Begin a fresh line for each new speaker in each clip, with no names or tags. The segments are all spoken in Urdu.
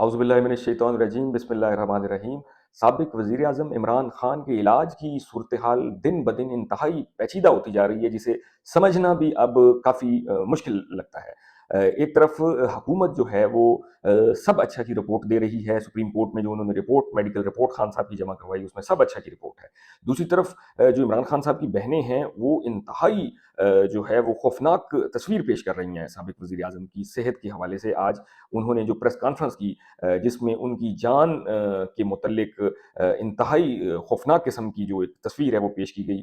اعوذ باللہ من الشیطان الرجیم بسم اللہ الرحمن الرحیم۔ سابق وزیر اعظم عمران خان کے علاج کی صورتحال دن بدن انتہائی پیچیدہ ہوتی جا رہی ہے، جسے سمجھنا بھی اب کافی مشکل لگتا ہے۔ ایک طرف حکومت جو ہے وہ سب اچھا کی رپورٹ دے رہی ہے، سپریم کورٹ میں جو انہوں نے رپورٹ میڈیکل رپورٹ خان صاحب کی جمع کروائی اس میں سب اچھا کی رپورٹ ہے۔ دوسری طرف جو عمران خان صاحب کی بہنیں ہیں وہ انتہائی جو ہے وہ خوفناک تصویر پیش کر رہی ہیں سابق وزیر اعظم کی صحت کے حوالے سے۔ آج انہوں نے جو پریس کانفرنس کی جس میں ان کی جان کے متعلق انتہائی خوفناک قسم کی جو ایک تصویر ہے وہ پیش کی گئی۔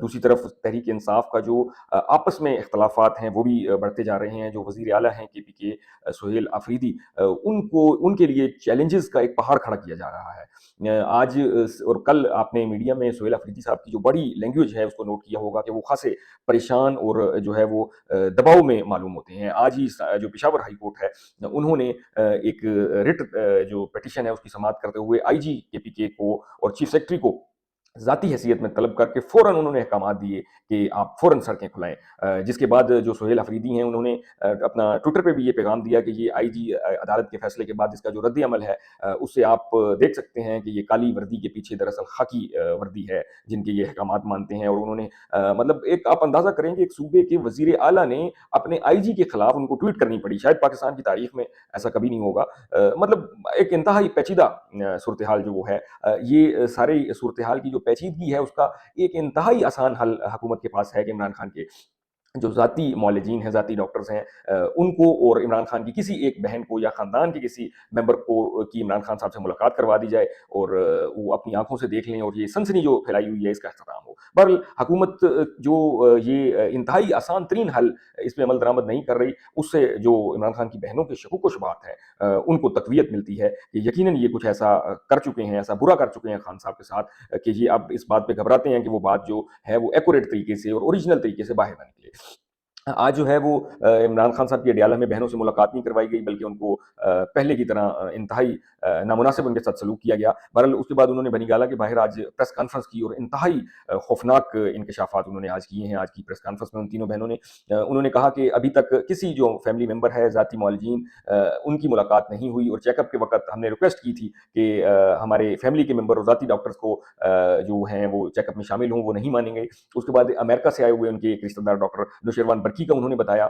دوسری طرف تحریک انصاف کا جو آپس میں اختلافات ہیں وہ بھی بڑھتے جا رہے ہیں۔ جو وزیر اعلیٰ ہیں کے پی کے سہیل آفریدی، ان کے لیے چیلنجز کا ایک پہاڑ کھڑا کیا جا رہا ہے۔ آج اور کل آپ نے میڈیا میں سہیل آفریدی صاحب کی جو بڑی لینگویج ہے اس کو نوٹ کیا ہوگا کہ وہ خاصے پریشان اور جو ہے وہ دباؤ میں معلوم ہوتے ہیں۔ آج ہی جو پشاور ہائی کورٹ ہے انہوں نے ایک رٹ جو پٹیشن ہے اس کی سماعت کرتے ہوئے آئی جی کے پی کے کو اور چیف سیکرٹری کو ذاتی حیثیت میں طلب کر کے فوراً انہوں نے احکامات دیے کہ آپ فوراً سڑکیں کھلائیں۔ جس کے بعد جو سہیل آفریدی ہیں انہوں نے اپنا ٹویٹر پہ بھی یہ پیغام دیا کہ یہ آئی جی عدالت کے فیصلے کے بعد اس کا جو رد عمل ہے اس سے آپ دیکھ سکتے ہیں کہ یہ کالی وردی کے پیچھے دراصل خاکی وردی ہے جن کے یہ احکامات مانتے ہیں۔ اور انہوں نے مطلب ایک آپ اندازہ کریں کہ ایک صوبے کے وزیر اعلیٰ نے اپنے آئی جی کے خلاف ان کو ٹویٹ کرنی پڑی، شاید پاکستان کی تاریخ میں ایسا کبھی نہیں ہوگا۔ مطلب ایک انتہائی پیچیدہ صورتحال جو وہ ہے، یہ سارے صورتحال کی جو پیچیدگی ہے اس کا ایک انتہائی آسان حل حکومت کے پاس ہے کہ عمران خان کے جو ذاتی معالجین ہیں، ذاتی ڈاکٹرز ہیں، ان کو اور عمران خان کی کسی ایک بہن کو یا خاندان کے کسی ممبر کو کی عمران خان صاحب سے ملاقات کروا دی جائے اور وہ اپنی آنکھوں سے دیکھ لیں اور یہ سنسنی جو پھیلائی ہوئی ہے اس کا اختتام ہو۔ بہرحال حکومت جو یہ انتہائی آسان ترین حل اس پہ عمل درآمد نہیں کر رہی، اس سے جو عمران خان کی بہنوں کے شکوک و شبہات ہیں ان کو تقویت ملتی ہے کہ یقیناً یہ کچھ ایسا کر چکے ہیں، ایسا برا کر چکے ہیں خان صاحب کے ساتھ کہ یہ اب اس بات پہ گھبراتے ہیں کہ وہ بات جو ہے وہ ایکوریٹ طریقے سے اور اوریجنل طریقے سے باہر نہ نکلے۔ آج جو ہے وہ عمران خان صاحب کی اڈیالہ میں بہنوں سے ملاقات نہیں کروائی گئی بلکہ ان کو پہلے کی طرح انتہائی نامناسب ان کے ساتھ سلوک کیا گیا۔ بہرحال اس کے بعد انہوں نے بنی گالہ کے باہر آج پریس کانفرنس کی اور انتہائی خوفناک انکشافات انہوں نے آج کیے ہیں۔ آج کی پریس کانفرنس میں ان تینوں بہنوں نے انہوں نے کہا کہ ابھی تک کسی جو فیملی ممبر ہے، ذاتی معالجین، ان کی ملاقات نہیں ہوئی، اور چیک اپ کے وقت ہم نے ریکویسٹ کی تھی کہ ہمارے فیملی کے ممبر اور ذاتی ڈاکٹرز کو جو ہیں وہ چیک اپ میں شامل ہوں، وہ نہیں مانیں گے۔ اس کے بعد امریکہ سے آئے ہوئے ان کے ایک رشتہ دار ڈاکٹر نوشیروان برکی کا انہوں نے بتایا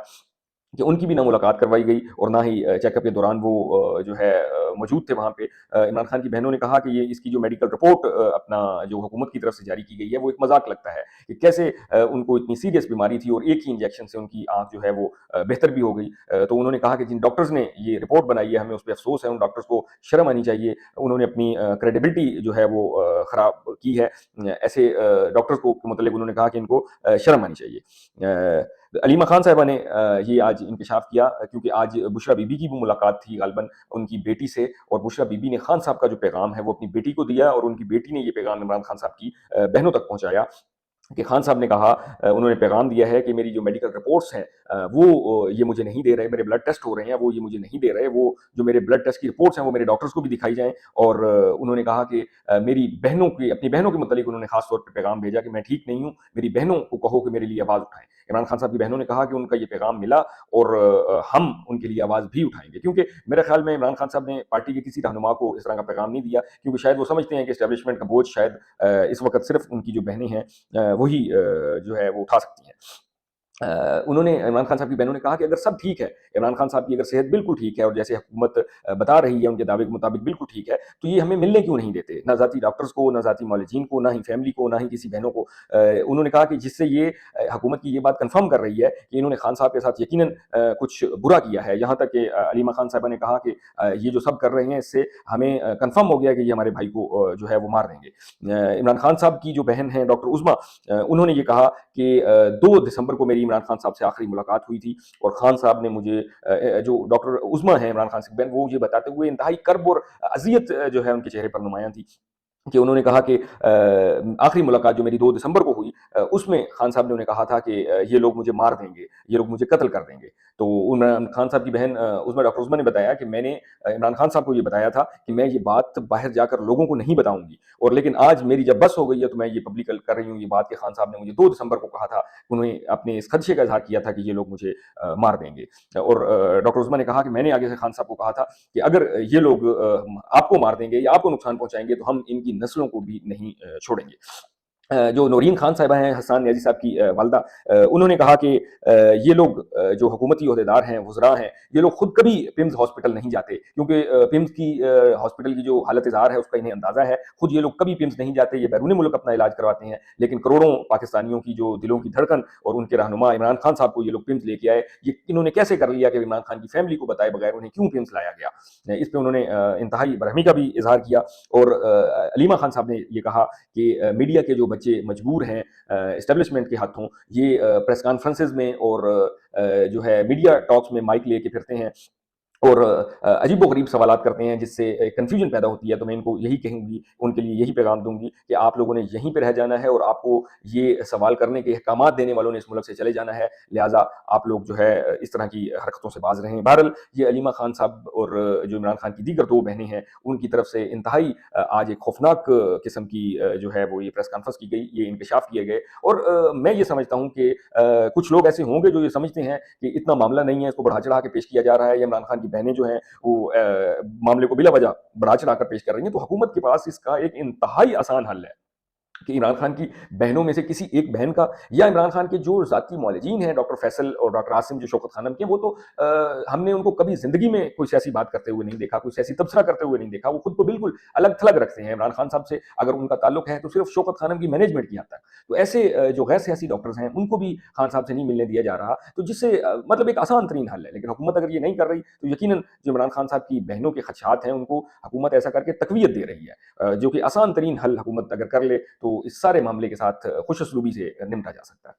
کہ ان کی بھی نہ ملاقات کروائی گئی اور نہ ہی چیک اپ کے دوران وہ جو ہے موجود تھے وہاں پہ۔ عمران خان کی بہنوں نے کہا کہ یہ اس کی جو میڈیکل رپورٹ اپنا جو حکومت کی طرف سے جاری کی گئی ہے وہ ایک مذاق لگتا ہے کہ کیسے ان کو اتنی سیریس بیماری تھی اور ایک ہی انجیکشن سے ان کی آنکھ جو ہے وہ بہتر بھی ہو گئی۔ تو انہوں نے کہا کہ جن ڈاکٹرز نے یہ رپورٹ بنائی ہے ہمیں اس پہ افسوس ہے، ان ڈاکٹرز کو شرم آنی چاہیے، انہوں نے اپنی کریڈیبلٹی جو ہے وہ خراب کی ہے۔ ایسے ڈاکٹرز کو متعلق انہوں نے کہا کہ ان کو شرم آنی چاہیے۔ علیمہ خان صاحبہ نے یہ آج انکشاف کیا کیونکہ آج بشریٰ بی بی کی بھی ملاقات تھی غالباً ان کی بیٹی سے، اور بشریٰ بی بی نے خان صاحب کا جو پیغام ہے وہ اپنی بیٹی کو دیا اور ان کی بیٹی نے یہ پیغام عمران خان صاحب کی بہنوں تک پہنچایا کہ خان صاحب نے کہا، انہوں نے پیغام دیا ہے کہ میری جو میڈیکل رپورٹس ہیں وہ یہ مجھے نہیں دے رہے، میرے بلڈ ٹیسٹ ہو رہے ہیں وہ یہ مجھے نہیں دے رہے، وہ جو میرے بلڈ ٹیسٹ کی رپورٹس ہیں وہ میرے ڈاکٹرز کو بھی دکھائی جائیں۔ اور انہوں نے کہا کہ میری بہنوں کی اپنی بہنوں کے متعلق انہوں نے خاص طور پہ پیغام بھیجا کہ میں ٹھیک نہیں ہوں، میری بہنوں کو کہو کہ میرے لیے آواز اٹھائیں۔ عمران خان صاحب کی بہنوں نے کہا کہ ان کا یہ پیغام ملا اور ہم ان کے لیے آواز بھی اٹھائیں گے، کیونکہ میرے خیال میں عمران خان صاحب نے پارٹی کے کسی رہنما کو اس طرح کا پیغام نہیں دیا کیونکہ شاید وہ سمجھتے ہیں کہ اسٹیبلشمنٹ کا بوجھ شاید اس وقت صرف ان کی جو بہنیں ہیں وہی جو ہے وہ اٹھا سکتی ہیں۔ انہوں نے عمران خان صاحب کی بہنوں نے کہا کہ اگر سب ٹھیک ہے، عمران خان صاحب کی اگر صحت بالکل ٹھیک ہے اور جیسے حکومت بتا رہی ہے ان کے دعوے کے مطابق بالکل ٹھیک ہے، تو یہ ہمیں ملنے کیوں نہیں دیتے، نہ ذاتی ڈاکٹرز کو، نہ ذاتی معالجین کو، نہ ہی فیملی کو، نہ ہی کسی بہنوں کو۔ انہوں نے کہا کہ جس سے یہ حکومت کی یہ بات کنفرم کر رہی ہے کہ انہوں نے خان صاحب کے ساتھ یقیناً کچھ برا کیا ہے، یہاں تک کہ علیمہ خان صاحبہ نے کہا کہ یہ جو سب کر رہے ہیں اس سے ہمیں کنفرم ہو گیا کہ یہ ہمارے بھائی کو جو ہے وہ مار دیں گے۔ عمران خان صاحب کی جو بہن ہیں ڈاکٹر عظمیٰ، انہوں نے یہ کہا کہ 2 دسمبر کو میری عمران خان صاحب سے آخری ملاقات ہوئی تھی اور خان صاحب نے مجھے جو ڈاکٹر عظمیٰ ہیں عمران خان صاحب بہن، وہ یہ بتاتے ہوئے انتہائی کرب اور اذیت جو ہے ان کے چہرے پر نمایاں تھی کہ انہوں نے کہا کہ آخری ملاقات جو میری 2 دسمبر کو ہوئی اس میں خان صاحب نے انہیں کہا تھا کہ یہ لوگ مجھے مار دیں گے، یہ لوگ مجھے قتل کر دیں گے۔ تو عمران خان صاحب کی بہن عظمیٰ ڈاکٹر عظمیٰ نے بتایا کہ میں نے عمران خان صاحب کو یہ بتایا تھا کہ میں یہ بات باہر جا کر لوگوں کو نہیں بتاؤں گی، اور لیکن آج میری جب بس ہو گئی ہے تو میں یہ پبلک کر رہی ہوں یہ بات کہ خان صاحب نے مجھے 2 دسمبر کو کہا تھا، انہوں نے اپنے اس خدشے کا اظہار کیا تھا کہ یہ لوگ مجھے مار دیں گے۔ اور ڈاکٹر عظمیٰ نے کہا کہ میں نے آگے سے خان صاحب کو کہا تھا کہ اگر یہ لوگ آپ کو مار دیں گے یا آپ کو نقصان پہنچائیں گے تو ہم ان کی نسلوں کو بھی نہیں چھوڑیں گے۔ جو نورین خان صاحبہ ہیں، حسان نیازی صاحب کی والدہ، انہوں نے کہا کہ یہ لوگ جو حکومتی عہدیدار ہیں، وزراء ہیں، یہ لوگ خود کبھی پمز ہاسپٹل نہیں جاتے، کیونکہ پمز کی ہاسپٹل کی جو حالت اظہار ہے اس کا انہیں اندازہ ہے، خود یہ لوگ کبھی پمز نہیں جاتے، یہ بیرون ملک اپنا علاج کرواتے ہیں، لیکن کروڑوں پاکستانیوں کی جو دلوں کی دھڑکن اور ان کے رہنما عمران خان صاحب کو یہ لوگ پمز لے کے آئے، یہ انہوں نے کیسے کر لیا کہ عمران خان کی فیملی کو بتائے بغیر انہیں کیوں پمز لایا گیا؟ اس پہ انہوں نے انتہائی برہمی کا بھی اظہار کیا۔ اور علیمہ خان صاحب نے یہ کہا کہ میڈیا کے جو بچے مجبور ہیں اسٹیبلشمنٹ کے ہاتھوں، یہ پریس کانفرنسز میں اور جو ہے میڈیا ٹاکس میں مائک لے کے پھرتے ہیں اور عجیب و غریب سوالات کرتے ہیں جس سے کنفیوژن پیدا ہوتی ہے۔ تو میں ان کو یہی کہوں گی، ان کے لیے یہی پیغام دوں گی کہ آپ لوگوں نے یہیں پہ رہ جانا ہے اور آپ کو یہ سوال کرنے کے احکامات دینے والوں نے اس ملک سے چلے جانا ہے، لہٰذا آپ لوگ جو ہے اس طرح کی حرکتوں سے باز رہیں۔ بہرحال یہ علیمہ خان صاحب اور جو عمران خان کی دیگر 2 بہنیں ہیں ان کی طرف سے انتہائی آج ایک خوفناک قسم کی جو ہے وہ یہ پریس کانفرنس کی گئی، یہ انکشاف کیے گئے۔ اور میں یہ سمجھتا ہوں کہ کچھ لوگ ایسے ہوں گے جو یہ سمجھتے ہیں کہ اتنا معاملہ نہیں ہے، اس کو بڑھا چڑھا کے پیش کیا جا رہا ہے، یا عمران خان کی بہنیں جو ہیں وہ معاملے کو بلا وجہ بڑھا چڑھا کر پیش کر رہی ہیں۔ تو حکومت کے پاس اس کا ایک انتہائی آسان حل ہے کہ عمران خان کی بہنوں میں سے کسی ایک بہن کا، یا عمران خان کے جو ذاتی معالجین ہیں ڈاکٹر فیصل اور ڈاکٹر عاصم جو شوکت خانم کے، وہ تو ہم نے ان کو کبھی زندگی میں کوئی سیاسی بات کرتے ہوئے نہیں دیکھا، کوئی سیاسی تبصرہ کرتے ہوئے نہیں دیکھا، وہ خود کو بالکل الگ تھلگ رکھتے ہیں عمران خان صاحب سے اگر ان کا تعلق ہے تو صرف شوکت خانم کی مینجمنٹ کی حد تک۔ تو ایسے جو غیر سیاسی ڈاکٹرز ہیں ان کو بھی خان صاحب سے نہیں ملنے دیا جا رہا، تو جس سے مطلب ایک آسان ترین حل ہے۔ لیکن حکومت اگر یہ نہیں کر رہی تو یقیناً جو عمران خان صاحب کی بہنوں کے خدشات ہیں ان کو حکومت ایسا کر کے تقویت دے رہی ہے، جو کہ آسان ترین حل حکومت اگر کر لے تو اس سارے معاملے کے ساتھ خوش اسلوبی سے نمٹا جا سکتا ہے۔